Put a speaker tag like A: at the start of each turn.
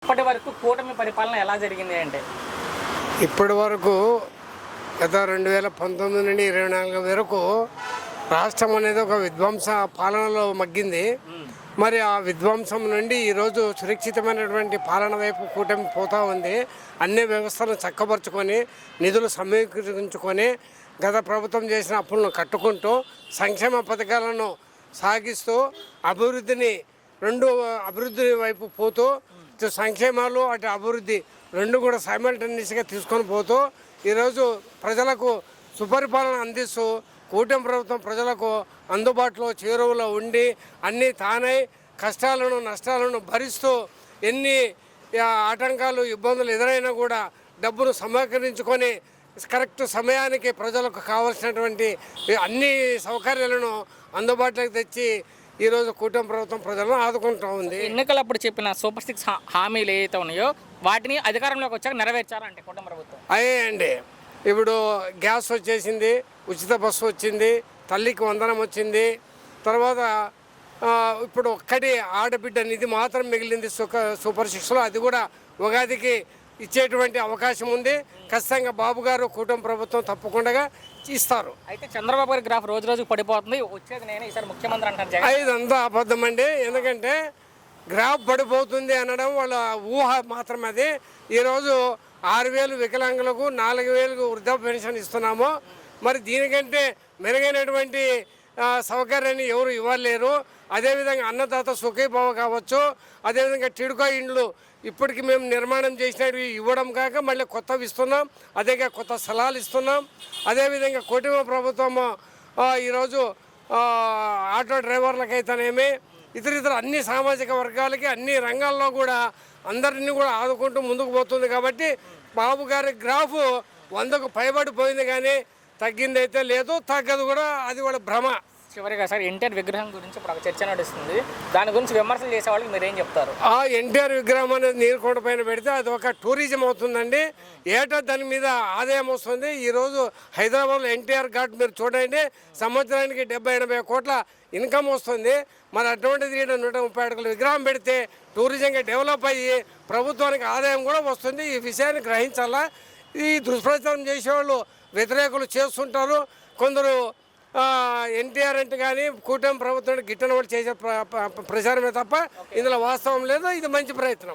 A: ఇప్పటి వరకు కూటమి పరిపాలన ఎలా జరిగింది అంటే?
B: ఇప్పటి వరకు గత 2019 నుండి 24 వరకు రాష్ట్రం అనేది ఒక విధ్వంస పాలనలో మగ్గింది. మరి ఆ విధ్వంసం నుండి ఈరోజు సురక్షితమైనటువంటి పాలన వైపు కూటమి పోతూ ఉంది. అన్ని వ్యవస్థలను చక్కబరుచుకొని నిధులు సమీకరించుకొని గత ప్రభుత్వం చేసిన అప్పులను కట్టుకుంటూ సంక్షేమ పథకాలను సాగిస్తూ అభివృద్ధి వైపు పోతూ ఇటు సంక్షేమాలు అటు అభివృద్ధి రెండు కూడా సైమల్టేనియస్గా తీసుకొని పోతూ ఈరోజు ప్రజలకు సుపరిపాలన అందిస్తూ కూటమి ప్రభుత్వం ప్రజలకు అందుబాటులో చేరువలో ఉండి అన్నీ తానై కష్టాలను నష్టాలను భరిస్తూ ఎన్ని ఆటంకాలు ఇబ్బందులు ఎదురైనా కూడా డబ్బును సమీకరించుకొని కరెక్ట్ సమయానికి ప్రజలకు కావాల్సినటువంటి అన్ని సౌకర్యాలను అందుబాటులోకి తెచ్చి ఈరోజు కూటమి ప్రభుత్వం ప్రజలను ఆదుకుంటూ ఉంది.
A: ఎన్నికలప్పుడు చెప్పిన సూపర్ 6 హామీలు ఏవైతే ఉన్నాయో వాటిని అధికారంలోకి వచ్చాక నెరవేర్చారంటే కూటమి ప్రభుత్వం
B: అయ్యేయండి. ఇప్పుడు గ్యాస్ వచ్చేసింది, ఉచిత బస్సు వచ్చింది, తల్లికి వందనం వచ్చింది. తర్వాత ఇప్పుడు ఒక్కటి ఆడబిడ్డ నిధి మాత్రం మిగిలింది సూపర్ 6లో. అది కూడా ఉగాదికి ఇచ్చేటువంటి అవకాశం ఉంది. ఖచ్చితంగా బాబు గారు కూటమి ప్రభుత్వం తప్పకుండా ఇస్తారు.
A: అయితే చంద్రబాబు గారి గ్రాఫ్ రోజు రోజు పడిపోతుంది, వచ్చేది నేను ఈసారి ముఖ్యమంత్రి అంటారు.
B: ఇదంతా అబద్ధం అండి. ఎందుకంటే గ్రాఫ్ పడిపోతుంది అనడం వాళ్ళ ఊహ మాత్రమే. అది ఈరోజు 6,000 వికలాంగులకు 4,000 వృద్ధ పెన్షన్ ఇస్తున్నాము. మరి దీనికంటే మెరుగైనటువంటి సౌకర్యాన్ని ఎవరు ఇవ్వలేరు. అదేవిధంగా అన్నదాత సుఖీభావ కావచ్చు, అదేవిధంగా టిడ్కో ఇండ్లు ఇప్పటికి మేము నిర్మాణం చేసినవి ఇవ్వడం కాక మళ్ళీ కొత్తవి ఇస్తున్నాం. అదేగా కొత్త స్థలాలు ఇస్తున్నాం. అదేవిధంగా కూటమి ప్రభుత్వము ఈరోజు ఆటో డ్రైవర్లకైతేనేమి ఇతర అన్ని సామాజిక వర్గాలకి అన్ని రంగాల్లో కూడా అందరినీ కూడా ఆదుకుంటూ ముందుకు పోతుంది. కాబట్టి బాబు గారి గ్రాఫ్ 100కు పైబడిపోయింది, కానీ తగ్గిందైతే లేదు, తగ్గదు కూడా. అది కూడా భ్రమ.
A: చివరిగా సార్ ఎన్టీఆర్ విగ్రహం గురించి ఇప్పుడు ఒక చర్చ నడుస్తుంది. దాని గురించి విమర్శలు చేసే వాళ్ళకి మీరు ఏం చెప్తారు?
B: ఆ ఎన్టీఆర్ విగ్రహం అనేది నీరుకొండ పైన పెడితే అది ఒక టూరిజం అవుతుందండి. ఏటా దాని మీద ఆదాయం వస్తుంది. ఈరోజు హైదరాబాద్లో ఎన్టీఆర్ ఘాట్ మీరు చూడండి, సంవత్సరానికి 70-80 కోట్ల ఇన్కమ్ వస్తుంది. మరి అటువంటిది 130 అడుగుల విగ్రహం పెడితే టూరిజంగా డెవలప్ అయ్యి ప్రభుత్వానికి ఆదాయం కూడా వస్తుంది. ఈ విషయాన్ని గ్రహించాలా. ఈ దుష్ప్రచారం చేసేవాళ్ళు వ్యతిరేకులు చేస్తుంటారు. కొందరు ఎన్టీఆర్ అంటే కానీ కూటమి ప్రభుత్వానికి గిట్టని వాళ్ళు చేసే ప్రచారమే తప్ప ఇందులో వాస్తవం లేదు. ఇది మంచి ప్రయత్నం.